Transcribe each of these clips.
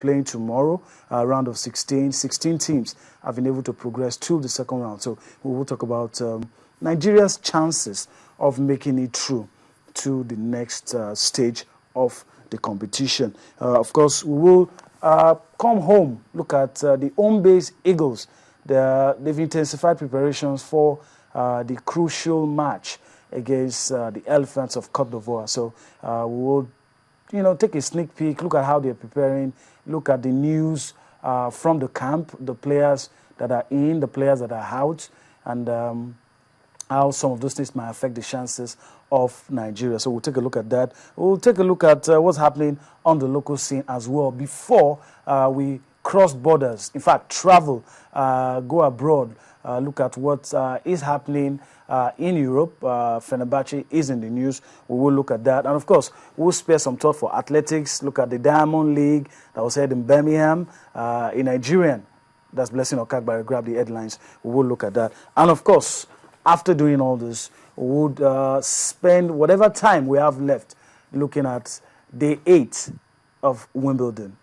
playing tomorrow, round of 16. 16 teams have been able to progress to the second round. So we will talk about Nigeria's chances of making it through to the next stage of the competition. Of course, we will come home, look at the home-based Eagles. They've intensified preparations for the crucial match against the Elephants of Côte d'Ivoire. So we will, take a sneak peek, look at how they're preparing, look at the news from the camp, the players that are in, the players that are out, and how some of those things might affect the chances of Nigeria. So we'll take a look at that. We'll take a look at what's happening on the local scene as well before we cross borders, in fact, travel, go abroad, look at what is happening in Europe. Fenerbahce is in the news. We will look at that. And, of course, we'll spare some thought for athletics, look at the Diamond League that was held in Birmingham, in Nigerian. That's Blessing Okagbare. Grab the headlines. We will look at that. And, of course, after doing all this, we would spend whatever time we have left looking at day 8 of Wimbledon.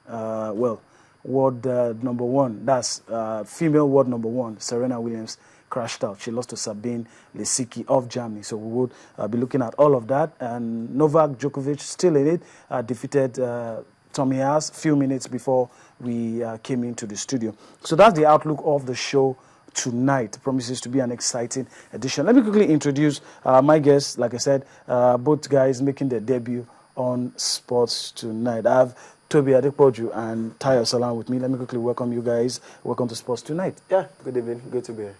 World number 1, that's female world number 1, Serena Williams, crashed out. She lost to Sabine Lisicki of Germany. So we would be looking at all of that. And Novak Djokovic, still in it, defeated Tommy Haas a few minutes before we came into the studio. So that's the outlook of the show tonight. It promises to be an exciting edition. Let me quickly introduce my guests. Like I said, both guys making their debut on Sports Tonight. I have Toby Adepoju and Tayo Salam with me. Let me quickly welcome you guys. Welcome to Sports Tonight. Yeah, good evening. Good to be here.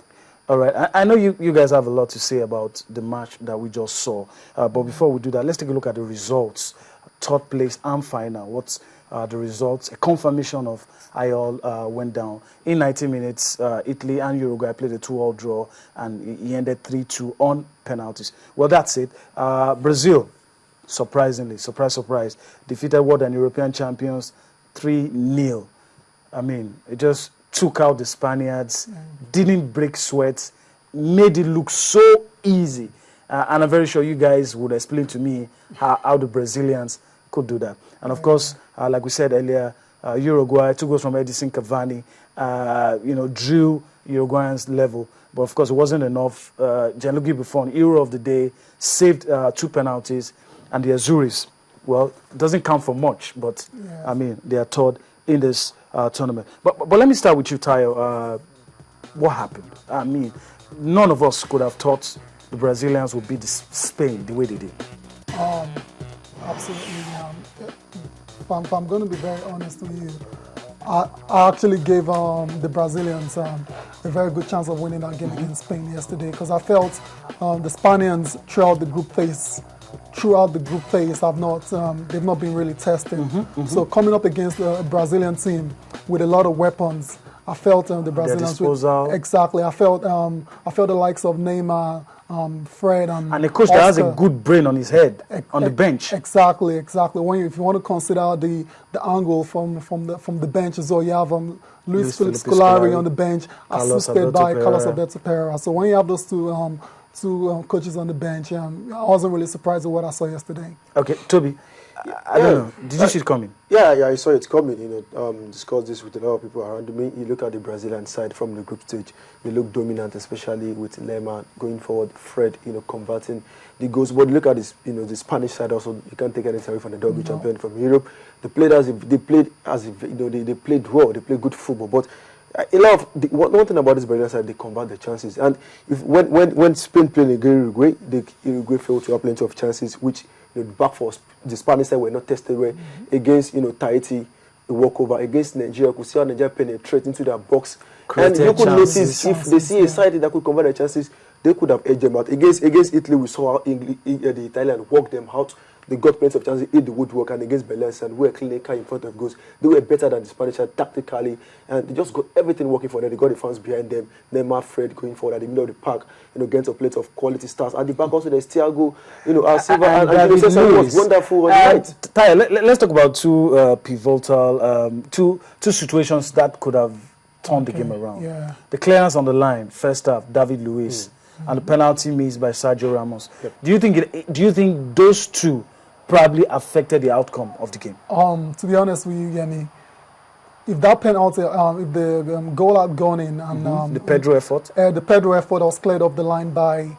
All right. I know you guys have a lot to say about the match that we just saw. But before we do that, let's take a look at the results. Third place and final. What's the results? A confirmation of IOL went down. In 90 minutes, Italy and Uruguay played a 2-all draw, and he ended 3-2 on penalties. Well, that's it. Brazil, surprisingly, surprise, defeated world and European champions 3-0. I mean, it just took out the Spaniards, didn't break sweat, made it look so easy. And I'm very sure you guys would explain to me how the Brazilians could do that. And of course, like we said earlier, Uruguay, 2 goals from Edison Cavani, drew Uruguayans level. But of course, it wasn't enough. Gianluigi Buffon, hero of the day, saved 2 penalties. And the Azuris, well, it doesn't count for much, but I mean, they are third in this tournament. But let me start with you, Tayo. What happened? I mean, none of us could have thought the Brazilians would beat Spain the way they did. Absolutely. If I'm going to be very honest with you, I actually gave the Brazilians a very good chance of winning that game against Spain yesterday, because I felt the Spaniards throughout the group phase they've not been really tested. So coming up against a Brazilian team with a lot of weapons, I felt the Brazilians exactly. I felt the likes of Neymar, Fred, and a coach that has a good brain on his head on the bench. Exactly. If you want to consider the angle from the bench as well, you have Luis Felipe Scolari on the bench, assisted by Carlos Alberto Pereira. So when you have those two coaches on the bench, I wasn't really surprised with what I saw yesterday. Okay, Toby, I don't know. Did you see it coming? Yeah, I saw it coming. Discussed this with a lot of people around me. You look at the Brazilian side from the group stage. They look dominant, especially with Neymar going forward. Fred, converting the goals. But look at this, the Spanish side also. You can't take anything away from the doggy champion from Europe. They played as if they played well. They played good football, but. One thing about this Brazilian side, they convert the chances. And when Spain played against Uruguay, Uruguay failed to have plenty of chances, which the back for the Spanish side were not tested well. Against Tahiti, the walkover. Against Nigeria, you could see how Nigeria penetrate into their box. And you could notice if they see a side that could convert the chances, they could have edged them out. Against Italy, we saw how the Italians walked them out. They got plenty of chances, hit the woodwork, and against Belize, and we were clinical in front of goals. They were better than the Spanish side tactically, and they just got everything working for them. They got the fans behind them. Neymar, Fred going forward at the middle of the park, against a plate of quality stars. At the back also, there's Thiago, Silva, and was wonderful on the night. Tayo, let's talk about two pivotal, two situations that could have turned the game around. Yeah. The clearance on the line, first half, David Luiz, and the penalty missed by Sergio Ramos. Yep. Do you think those two probably affected the outcome of the game? To be honest with you, Yemi, if that penalty, if the goal had gone in, and the Pedro effort, was cleared off the line by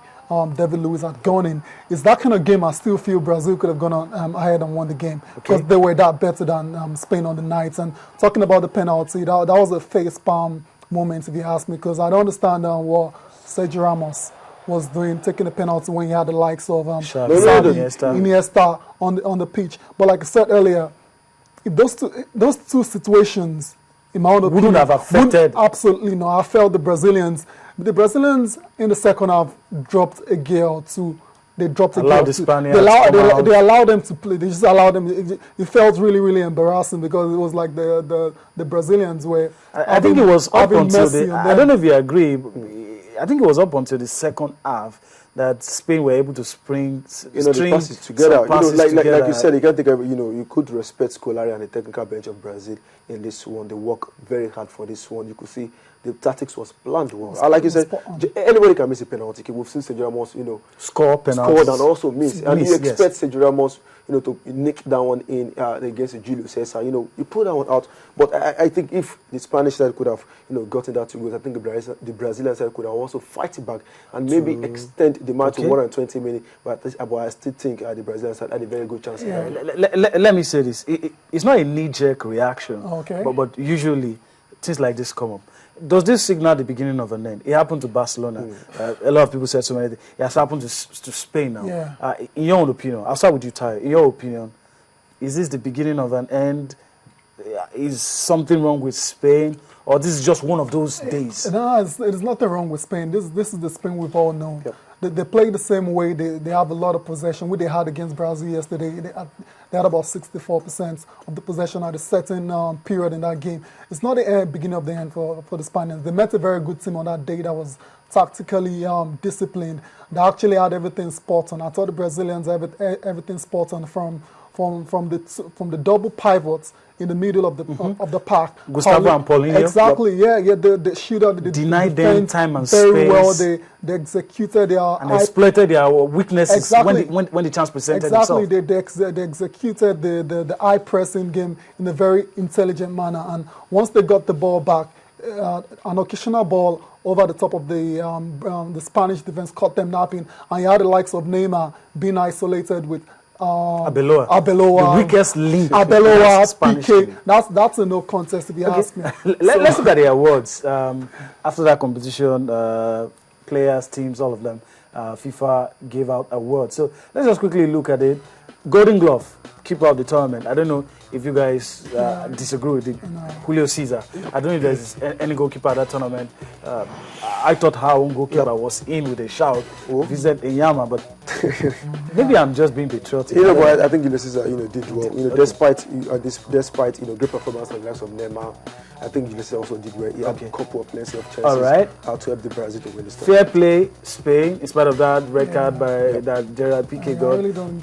David Luiz had gone in, it's that kind of game I still feel Brazil could have gone on ahead and won the game because they were that better than Spain on the night. And talking about the penalty, that was a face palm moment, if you ask me, because I don't understand what Sergio Ramos was doing, taking a penalty when he had the likes of Iniesta on the pitch. But like I said earlier, if those two situations, in my own opinion, wouldn't have affected. Absolutely no. I felt the Brazilians in the second half dropped a gear or two. They dropped a gear. The Spaniards they allowed them to play. They just allowed them. It felt really, really embarrassing because it was like the Brazilians were. I think it was up until I don't know if you agree. I think it was up until the second half that Spain were able to string the passes together. Like you said, you can't take you could respect Scolari and the technical bench of Brazil in this one. They work very hard for this one. You could see the tactics was planned well. Like you said, anybody can miss a penalty. We've seen Sergio Ramos, scored and also miss. And you expect Sergio Ramos, to nick that one in against Julio Cesar. You pull that one out. But I think if the Spanish side could have, gotten that 2 goals, I think the Brazilian side could have also fight it back and maybe extend the match to 120 minutes. But I still think the Brazilian side had a very good chance. Yeah. Let me say this. It's not a knee-jerk reaction. But usually things like this come up. Does this signal the beginning of an end? It happened to Barcelona. A lot of people said so many things. It has happened to Spain now. In your own opinion, I'll start with you, Ty. In your opinion, is this the beginning of an end? Is something wrong with Spain? Or this is just one of those days? No, there's nothing wrong with Spain. This is the Spain we've all known. They play the same way. They have a lot of possession. What they had against Brazil yesterday, they had about 64% of the possession at a certain period in that game. It's not the beginning of the end for the Spaniards. They met a very good team on that day that was tactically disciplined. They actually had everything spot on. I thought the Brazilians had everything spot on from the double pivots in the middle of the park. Gustavo and Paulinho. Exactly, the shooter denied them time and very space. Well. They executed their and exploited their weaknesses when the chance presented itself. Exactly, they executed the high pressing game in a very intelligent manner. And once they got the ball back, an occasional ball over the top of the Spanish defense caught them napping, and you had the likes of Neymar being isolated with Arbeloa, the weakest link. Arbeloa, PK. That's a no contest if you ask me. Let's look at the awards. After that competition, players, teams, all of them, FIFA gave out awards. So let's just quickly look at it. Golden Glove, keeper of the tournament. I don't know if you guys disagree with it. No. Julio Cesar. I don't know if there's any goalkeeper at that tournament. I thought our own goalkeeper was in with a shout. Vincent Enyama, but maybe I'm just being patriotic. But I think Julio Cesar, did well. Despite great performance on the likes of Neymar, I think Julio Cesar also did well. He had a couple of plenty of chances. All right. How to help the Brazil to win this Fair play, Spain. In spite of that red card by that Gerard Piqué got. I really don't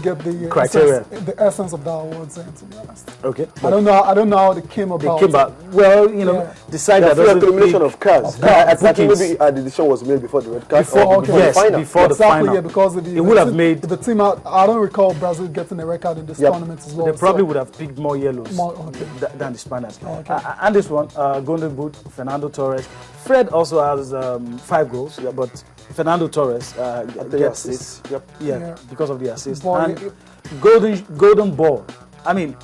get the criteria, the essence of that awards. To be honest. Okay. I don't know how they came about. Well, decide that the elimination of cards. I think maybe the decision was made before the red card. Before the final. Yeah, because it would have made the team out. I don't recall Brazil getting a red card in this tournament as well. They probably would have picked more yellows than the Spaniards. And this one, Golden Boot, Fernando Torres. Fred also has 5 goals, but Fernando Torres gets assists. Because of the assist. And golden ball. I mean,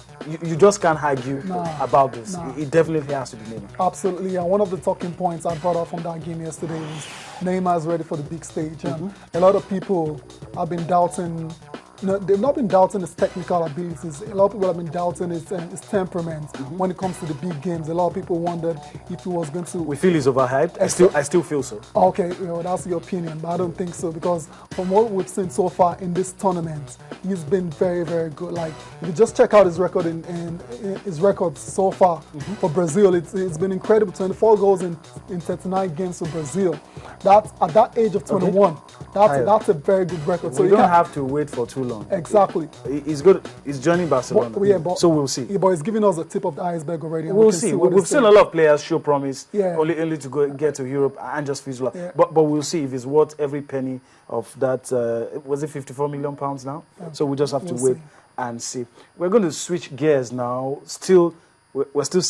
you just can't argue about this. It definitely has to be Neymar. Absolutely, and one of the talking points I brought up from that game yesterday was Neymar is ready for the big stage. And a lot of people have been doubting. They've not been doubting his technical abilities. A lot of people have been doubting his temperament when it comes to the big games. A lot of people wondered if he was going to. We feel he's overhyped. I still feel so. Okay, that's your opinion, but I don't think so, because from what we've seen so far in this tournament, he's been very, very good. Like, if you just check out his record in his record so far for Brazil, it's been incredible. 24 goals in 39 games for Brazil. That's at that age of 21. That's a very good record. So you don't have to wait for too long. Exactly. He's good. He's joining Barcelona. So we'll see. But he's giving us the tip of the iceberg already. We'll see. We've seen a lot of players show promise, only to get to Europe and just fizzle out. But we'll see if it's worth every penny of that. Was it £54 million now? So we just have to wait and see. We're going to switch gears now. Still we're still